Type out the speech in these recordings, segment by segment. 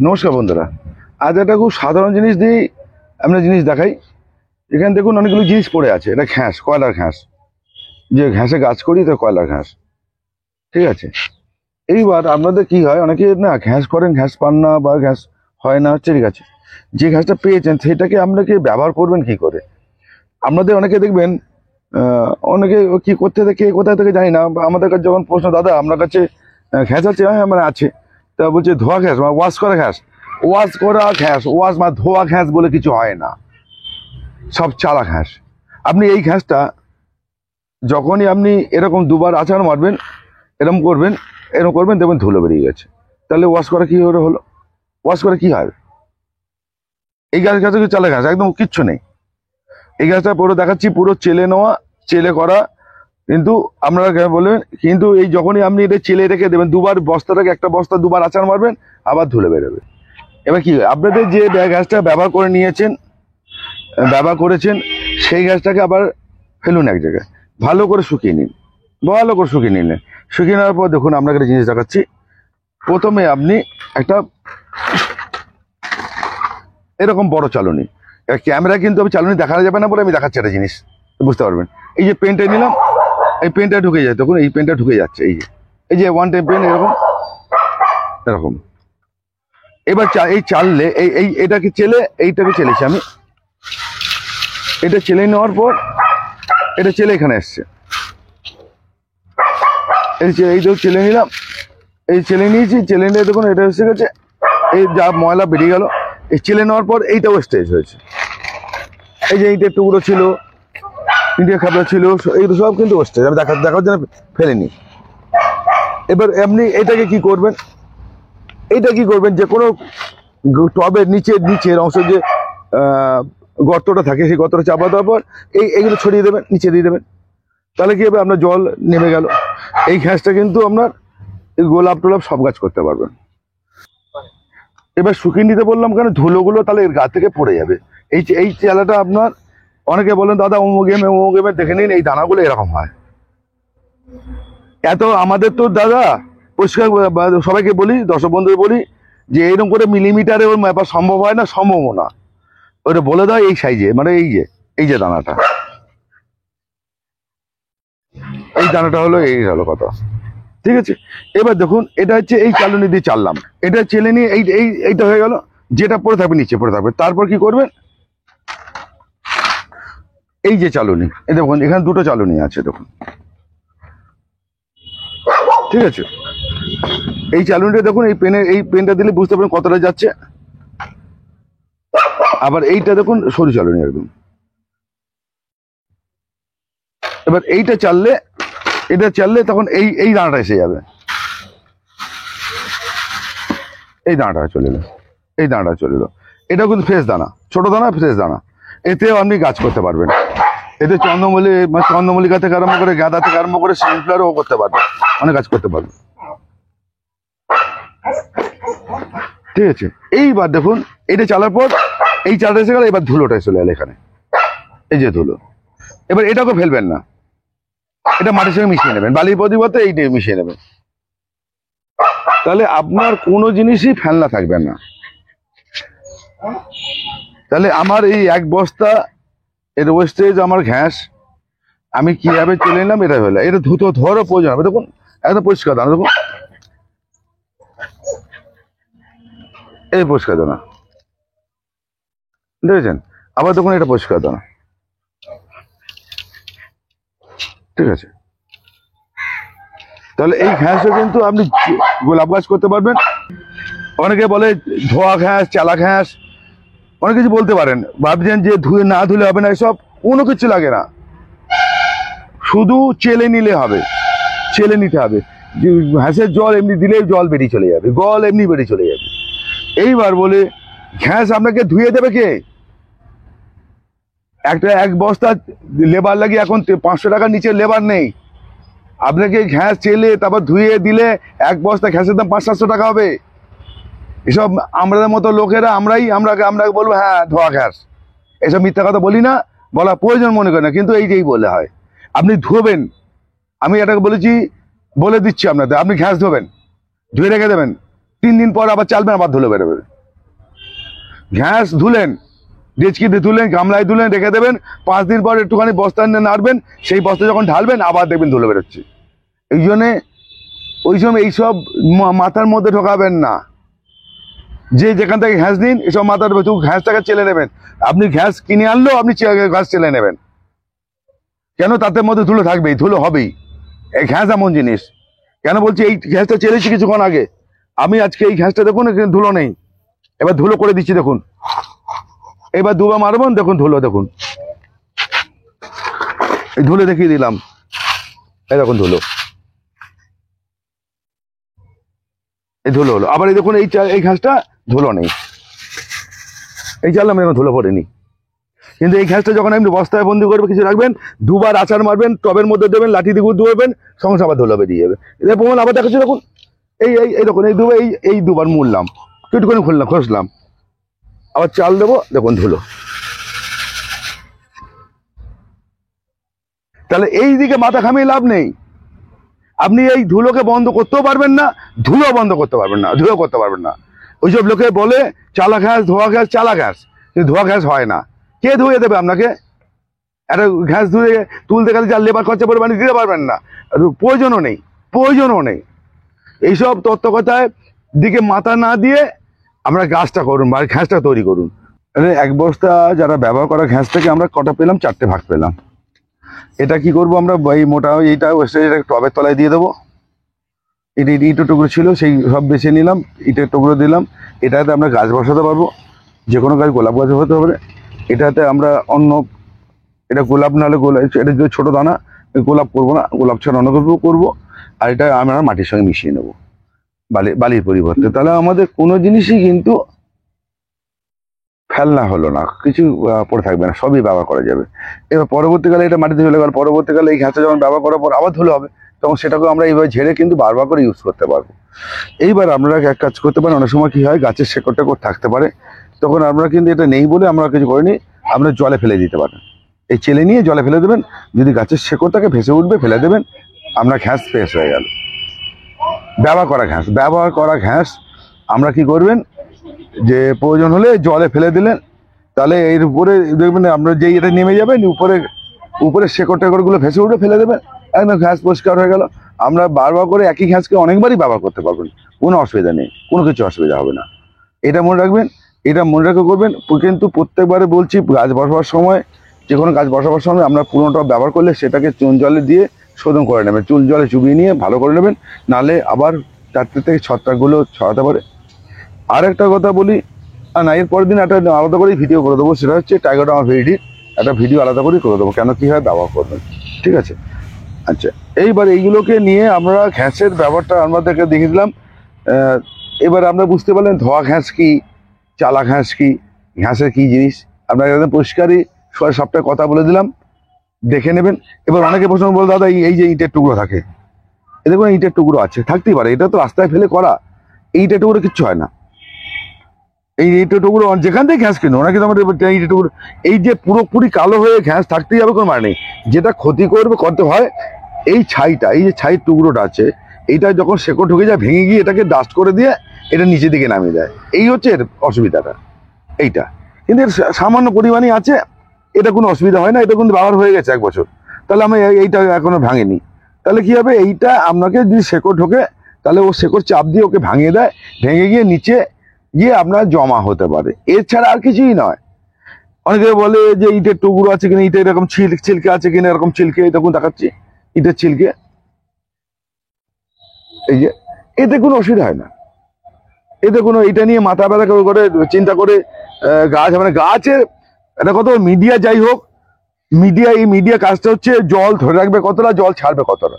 নমস্কার বন্ধুরা, আজ একটা খুব সাধারণ জিনিস দিয়ে আমরা জিনিস দেখাই। এখানে দেখুন অনেকগুলো জিনিস পড়ে আছে। এটা ঘ্যাস, কয়লার ঘ্যাস, যে ঘ্যাসে গাছ করি তো কয়লার ঘ্যাস। ঠিক আছে, এইবার আপনাদের কি হয়, অনেকে না ঘ্যাস করেন, ঘ্যাস পান না বা ঘ্যাস হয় না, ঠিক আছে। যে ঘ্যাসটা পেয়েছেন সেটাকে আপনাকে ব্যবহার করবেন কি করে। আপনাদের অনেকে দেখবেন অনেকে কি করতে থেকে কোথায় থেকে জানি না, আমাদের কাছে যখন প্রশ্ন, দাদা আপনার কাছে ঘ্যাস আছে? হ্যাঁ মানে আছে। তা বলছে ধোয়া ঘ্যাস মানে ওয়াশ করা ঘ্যাস। ওয়াশ করা ঘ্যাস, ওয়াশ মানে ধোয়া ঘ্যাস বলে কিছু হয় না, সব চালা ঘ্যাস। আপনি এই ঘ্যাসটা যখনই আপনি এরকম দুবার আছাড় মারবেন, এরকম করবেন, এরকম করবেন, দেখবেন ধুলো বেরিয়ে গেছে। তাহলে ওয়াশ করা কি হলো? ওয়াশ করে কি হয়? এই ঘ্যাস ঘ্যাসে চালা ঘ্যাস একদম কিচ্ছু নেই। এই ঘ্যাসটা পুরো দেখাচ্ছি, পুরো চেলে নেওয়া, চেলে করা। কিন্তু আপনারা বলবেন, কিন্তু এই যখনই আপনি এটা চেলে রেখে দেবেন, দুবার বস্তাটাকে, একটা বস্তা দুবার আছাড় মারবেন, আবার ধুলে বেরোবে। এবার কি, আপনাদের যে গ্যাসটা ব্যবহার করে নিয়েছেন, ব্যবহার করেছেন, সেই গ্যাসটাকে আবার ফেলুন এক জায়গায়, ভালো করে শুকিয়ে নিন, ভালো করে শুকিয়ে নিলেন। শুকিয়ে নেওয়ার পর দেখুন আপনাকে একটা জিনিস দেখাচ্ছি। প্রথমে আপনি একটা এরকম বড় চালুনি, ক্যামেরা কিন্তু আমি চালুনি দেখা যাবে না বলে আমি দেখাচ্ছি একটা জিনিস, বুঝতে পারবেন। এই যে পেনটা নিলাম, এই পেনটা ঢুকে যায়, দেখুন এই পেনটা ঢুকে যাচ্ছে, এই যে ওয়ান টাইম পেন, এরকম এরকম। এবার এই চাললে এটাকে চেলে, এইটাকে চেলেছি আমি, এটা চেলে নেওয়ার পর এটা চেলে এখানে এসছে, এই তো চেলে নিলাম, এই চেলে নিয়েছি, চেলে নিয়ে দেখুন এটা এসে গেছে। এই যা ময়লা বেরিয়ে গেল, এই চেলে নেওয়ার পর এইটা ওয়েস্টেজ হয়েছে। এই যে এইটা টুকরো ছিল, ইন্ডিয়া খাবার ছিল, এইগুলো সব কিন্তু ওয়েস্টেজ, আমি দেখার জন্য ফেলিনি। এবার এমনি এটাকে কি করবেন, এইটা কি করবেন, যে কোনো টবের নিচের অংশ যে গর্তটা থাকে, সেই গর্তটা চাপা দেওয়ার পর এইগুলো ছড়িয়ে দেবেন, নিচে দিয়ে দেবেন। তাহলে কি হবে, আপনার জল নেমে গেল। এই ঘ্যাসটা কিন্তু আপনার গোলাপ টোলাপ সব গাছ করতে পারবেন। এবার শুকিয়ে নিতে বললাম কেন, ধুলোগুলো তাহলে এর গা থেকে পড়ে যাবে। এই চালাটা আপনার, অনেকে বলেন দাদা অমুক গেমে দেখে নিন, এই দানাগুলো এরকম হয়। এত আমাদের তো দাদা পরিষ্কার, সবাইকে বলি, দর্শক বন্ধুদের বলি, যে এরকম করে মিলিমিটারে ওর মাপা সম্ভব হয় না, সম্ভবও না। ওটা বলে দেয় এই সাইজে, মানে এই যে দানাটা, এই দানাটা হলো, এই হলো কথা। ঠিক আছে, এবার দেখুন এটা হচ্ছে এই চালুনি দিয়ে চাললাম, এটা চেলে নিয়ে এইটা হয়ে গেল। যেটা পড়ে থাকবে নিচে পড়ে থাকবে, তারপর কি করবেন, এই যে চালুনি, এই দেখুন এখানে দুটো চালুনি আছে দেখুন। ঠিক আছে, এই চালুনিটা দেখুন, এই পেনটা দিলে বুঝতে পারবেন কতটা যাচ্ছে। আবার এইটা দেখুন সরু চালুনি একদম। এবার এটা চাললে তখন এই দানাটা এসে যাবে, এই দানাটা চলে এলো, এই দানাটা চলে এলো। এটা কিন্তু ফ্রেশ দানা, ছোট দানা, ফ্রেশ দানা। এতেও আপনি গাছ করতে পারবেন। এতে চন্দ্রমল্লিকা থেকে আরম্ভ করে, গাঁদা থেকে আরম্ভ করে, সানফ্লাওয়ারও করতে পারবেন, অনেক গাছ করতে পারবেন। ঠিক আছে, এইবার দেখুন এটা চালার পর এই চালটা এসে গেল, এবার ধুলোটা চলে এলো এখানে, এই যে ধুলো। এবার এটাকে ফেলবেন না, এটা মাটির সঙ্গে মিশিয়ে নেবেন, বালির পরিবর্তে এইটা মিশিয়ে নেবেন। তাহলে আপনার কোনো জিনিসই ফেলনা থাকবে না। তাহলে আমার এই এক বস্তা এর ওয়েস্টেজ, আমার ঘ্যাস, আমি কিভাবে চলে নিলাম, এটা হলো, এটা ধরো প্রয়োজন হবে। দেখুন একদম পরিষ্কার দানা, দেখুন এই পরিষ্কার দানা, দেখেছেন। আবার দেখুন এটা পরিষ্কার দানা। ঠিক আছে, তাহলে এই ঘ্যাসও কিন্তু আপনি গোলাপ গাছ করতে পারবেন। অনেকে বলে ধোয়া ঘ্যাস, চালা ঘ্যাস, অনেক কিছু বলতে পারেন, ভাবছেন যে না ধুলে হবে না, এসব কোনো কিছু লাগে না, শুধু চেলে নিলে হবে, চেলে নিতে হবে। ঘ্যাসের জল এমনি দিলে জল বেরিয়ে চলে যাবে, গল এমনি বেরিয়ে চলে যাবে। এইবার বলে ঘ্যাস আপনাকে ধুয়ে দেবে কে? এক বস্তা লেবার লাগিয়ে এখন 500 টাকার নিচে লেবার নেই। আপনাকে ঘ্যাস চেলে তারপর ধুয়ে দিলে এক বস্তা ঘ্যাসের দাম 500-700 টাকা হবে। এসব আমাদের মতো লোকেরা আমরা বলবো হ্যাঁ ধোয়া ঘ্যাস, এসব মিথ্যা কথা বলি না, বলা প্রয়োজন মনে করি না, কিন্তু এই বলে হয়। আপনি ধোবেন, আমি এটাকে বলেছি, বলে দিচ্ছি আপনাদের, আপনি ঘ্যাস ধোবেন, ধুয়ে রেখে দেবেন, 3 দিন পর আবার চালবেন, আবার ধুলো বেরোবে। ঘ্যাস ধুলেন, ডেচকিতে ধুলেন, গামলায় ধুলেন, রেখে দেবেন, 5 দিন পর একটুখানি বস্তা নিয়ে নাড়বেন, সেই বস্তা যখন ঢালবেন আবার দেখবেন ধুলো বেরোচ্ছে। এই জন্যে ওই সময় এইসব মাথার মধ্যে ঢোকাবেন না, যে যেখান থেকে ঘ্যাস নিন এসব মাথার ঘ্যাসটাকে চেলে নেবেন। আপনি ঘ্যাস কিনে আনলেও আপনি ঘ্যাস চেলে নেবেন, কেন? তাতে মধ্যে ধুলো থাকবেই, ধুলো হবেই। এই ঘ্যাস এমন জিনিস, কেন বলছি, এই ঘ্যাসটা চেলেছি কিছুক্ষণ আগে, আমি আজকে এই ঘ্যাসটা দেখুন ধুলো নেই, এবার ধুলো করে দিচ্ছি দেখুন, এবার দুবার মারবেন দেখুন ধুলো, দেখুন এই ধুলো দেখিয়ে দিলাম, এই দেখুন ধুলো, এই ধুলো হলো। আবার এই দেখুন এই ঘাসটা ধুলো নেই, এই চাল আমি এখন ধুলো পড়েনি। কিন্তু এই ঘাসটা যখন আপনি বস্তায় বন্দি করবে, কিছু রাখবেন, দুবার আচার মারবেন, টবের মধ্যে দেবেন, লাঠি দিয়ে ধুবেন, সঙ্গে আবার ধুলো বেরিয়ে যাবে। এদের প্রমাণ আবার দেখাচ্ছি দেখুন, এই এই দেখুন এই দুবার মুড়লাম, একটুখানি খসলাম, আবার চাল দেবো, দেখুন ধুলো। তাহলে এই দিকে মাথা ঘামিয়ে লাভ নেই। আপনি এই ধুলোকে বন্ধ করতেও পারবেন না, ধুলো বন্ধ করতে পারবেন না, ধুলো করতে পারবেন না। ওইসব লোকে বলে চালা ঘাস, ধোয়া ঘাস, চালা ঘাস, কিন্তু ধোয়া ঘাস হয় না। কে ধুয়ে দেবে আপনাকে? একটা ঘাস ধুয়ে তুলতে গেলে যা লেবার খরচা পড়বে আপনি দিতে পারবেন না, প্রয়োজনও নেই, প্রয়োজনও নেই। এইসব তত্ত্বকথায় দিকে মাথা না দিয়ে আমরা গাছটা করুন বা ঘাসটা তৈরি করুন। এক বস্তা যারা ব্যবহার করা ঘাস থেকে আমরা কটা পেলাম? 4টে ভাগ পেলাম। এটা কি করব আমরা, এই মোটা এইটা টবের তলায় দিয়ে দেবো। এটা ইটের টুকরো ছিল, সেই সব বেছে নিলাম, ইটের টুকরো দিলাম। এটাতে আমরা গাছ বসাতে পারবো, যে কোনো গাছ, গোলাপ গাছ হতে পারে। এটাতে আমরা অন্য, এটা গোলাপ নাহলে গোলাপ, এটা যদি ছোটো দানা, গোলাপ করবো না, গোলাপ ছাড়া অন্য কিছু করবো। আর এটা আমরা মাটির সঙ্গে মিশিয়ে নেবো বালির পরিবর্তে। তাহলে আমাদের কোনো জিনিসই কিন্তু ফেলনা হলো না, কিছু পড়ে থাকবে না, সবই ব্যবহার করা যাবে। এবার পরবর্তীকালে এটা মাটিতে চলে গেল, পরবর্তীকালে এই ঘাসটা যখন ব্যবহার করার পর আবার ধুলো হবে, তখন সেটাকে আমরা এইভাবে ঝেড়ে কিন্তু বারবার করে ইউজ করতে পারবো। এইবার আপনারা এক কাজ করতে পারেন, অনেক সময় কি হয় গাছের শেকড় টেকড় থাকতে পারে, তখন আমরা কিন্তু এটা নেই বলে আমরা কিছু করিনি, আপনারা জলে ফেলে দিতে পারেন। এই চেলে নিয়ে জলে ফেলে দেবেন, যদি গাছের শেকড়টাকে ভেসে উঠবে, ফেলে দেবেন, আপনার ঘাস ফ্রেশ হয়ে গেল। ব্যবহার করা ঘাস আমরা কি করবেন, যে প্রয়োজন হলে জলে ফেলে দিলেন, তাহলে এর উপরে দেখবেন আপনার যেই এটা নেমে যাবে, উপরে শেকড় টেকড়গুলো ভেসে উঠে, ফেলে দেবেন, একদম ঘাস পরিষ্কার হয়ে গেল। আমরা বারবার করে একই ঘাসকে অনেকবারই ব্যবহার করতে পারবেন, কোনো অসুবিধা নেই, কোনো কিছু অসুবিধা হবে না। এটা মনে রাখবেন, এটা মনে রেখে করবেন। কিন্তু প্রত্যেকবারে বলছি, গাছ বসাবার সময়, যে কোনো গাছ বসাবার সময় আপনার পুরোটা ব্যবহার করলে সেটাকে চুন জলে দিয়ে শোধন করে নেবেন, চুন জলে চুবিয়ে নিয়ে ভালো করে নেবেন, নাহলে আবার 4টে থেকে ছত্রাকগুলো ছড়াতে পারে। আর একটা কথা বলি, না এর পরের দিন একটা আলাদা করেই ভিডিও করে দেবো, সেটা হচ্ছে টাইগোডার্মা ভিরিডির একটা ভিডিও আলাদা করেই করে দেবো, কেন কী হয় ব্যবহার করবেন, ঠিক আছে? আচ্ছা, এইবার এইগুলোকে নিয়ে আমরা ঘ্যাসের ব্যবহারটা আমাদেরকে দেখিয়ে দিলাম। এবার আমরা বুঝতে পারলেন ধোয়া ঘ্যাস কি, চালা ঘ্যাস কি, ঘ্যাসের কি জিনিস, আপনাকে একদম পরিষ্কারই সবটা কথা বলে দিলাম, দেখে নেবেন। এবার অনেকে প্রশ্ন বলে, দাদা এই যে ইটের টুকরো থাকে, এ দেখুন ইটের টুকরো আছে, থাকতেই পারে, এটা তো রাস্তায় ফেলে করা, এই ইটের টুকরো কিচ্ছু হয় না। এই ইটের টুকরো যেখান থেকে ঘ্যাস কিনো, ওনাকে তো আমাদের ইটের টুকরো, এই যে পুরোপুরি কালো হয়ে ঘ্যাস থাকতেই হবে কোনো মানে নেই। যেটা ক্ষতি করতে হয় এই ছাইটা, এই যে ছাইয়ের টুকরোটা আছে, এইটা যখন শেকড় ঢুকে যায়, ভেঙে গিয়ে এটাকে ডাস্ট করে দিয়ে এটা নিচের দিকে নামিয়ে দেয়, এই হচ্ছে এর অসুবিধাটা এইটা। কিন্তু এর সামান্য পরিমাণই আছে, এটা কোনো অসুবিধা হয় না, এটা কিন্তু ব্যবহার হয়ে গেছে 1 বছর, তাহলে আমি এইটা এখনো ভাঙিনি। তাহলে কি হবে, এইটা আপনাকে যদি শেকড় ঢোকে, তাহলে ও শেকড় চাপ দিয়ে ওকে ভাঙিয়ে দেয়, ভেঙে গিয়ে নিচে গিয়ে আপনার জমা হতে পারে, এছাড়া আর কিছুই নয়। অনেকে বলে যে ইটের টুকরো আছে কিনা, ইটের এরকম ছিলকে আছে কিনা, এরকম ছিলকে দেখুন দেখাচ্ছি, ইটের ছিলকে, এই যে, এতে কোনো অসুবিধা হয় না, এতে কোনো এটা নিয়ে মাথা ব্যথা করে চিন্তা করে গাছ, মানে গাছের এটা কত মিডিয়া, যাই হোক এই মিডিয়া কাজটা হচ্ছে জল ধরে রাখবে কতটা, জল ছাড়বে কতটা,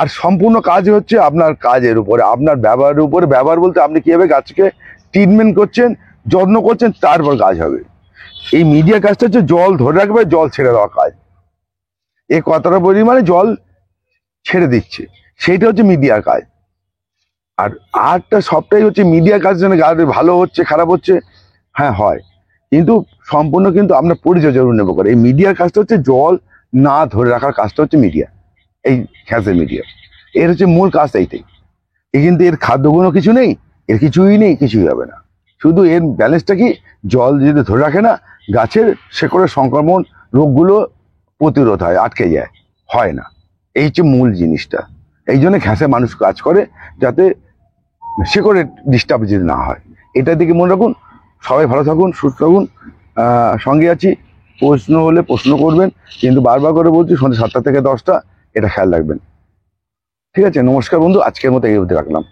আর সম্পূর্ণ কাজ হচ্ছে আপনার কাজের উপরে, আপনার ব্যবহারের উপরে। ব্যবহার বলতে আপনি কিভাবে গাছকে ট্রিটমেন্ট করছেন, যত্ন করছেন, তারপর কাজ হবে। এই মিডিয়া কাজটা হচ্ছে জল ধরে রাখবে, জল ছেড়ে দেওয়া কাজ, এই কতটা পরিমাণে জল ছেড়ে দিচ্ছে, সেইটা হচ্ছে মিডিয়ার কাজ। আর আরটা সবটাই হচ্ছে মিডিয়ার কাজ, যেন গাছ ভালো হচ্ছে খারাপ হচ্ছে, হ্যাঁ হয়, কিন্তু সম্পূর্ণ কিন্তু আপনার পরিচর্যার উপর নির্ভর করে। এই মিডিয়ার কাজটা হচ্ছে জল না ধরে রাখার কাজটা হচ্ছে মিডিয়া, এই ঘ্যাসের মিডিয়া, এর হচ্ছে মূল কাজ এইটাই। কিন্তু এর খাদ্যগুণও কিছু নেই, এর কিছুই নেই, কিছুই হবে না। শুধু এর ব্যালেন্সটা কি, জল যদি ধরে রাখে না, গাছের শেকড়ের সংক্রমণ রোগগুলো প্রতিরোধ হয়, আটকে যায়, হয় না। এই হচ্ছে মূল জিনিসটা। এই জন্য ঘ্যাসে মানুষ কাজ করে, যাতে শেকড়ের ডিস্টার্ব যদি না হয়। এটার দিকে মনে রাখুন। সবাই ভালো থাকুন, সুস্থ থাকুন। সঙ্গে আছি। প্রশ্ন হলে প্রশ্ন করবেন, কিন্তু বারবার করে বলছি সন্ধ্যে 7টা থেকে 10টা, এটা খেয়াল রাখবেন। ঠিক আছে, নমস্কার বন্ধু, আজকের মতো এই অবধি রাখলাম।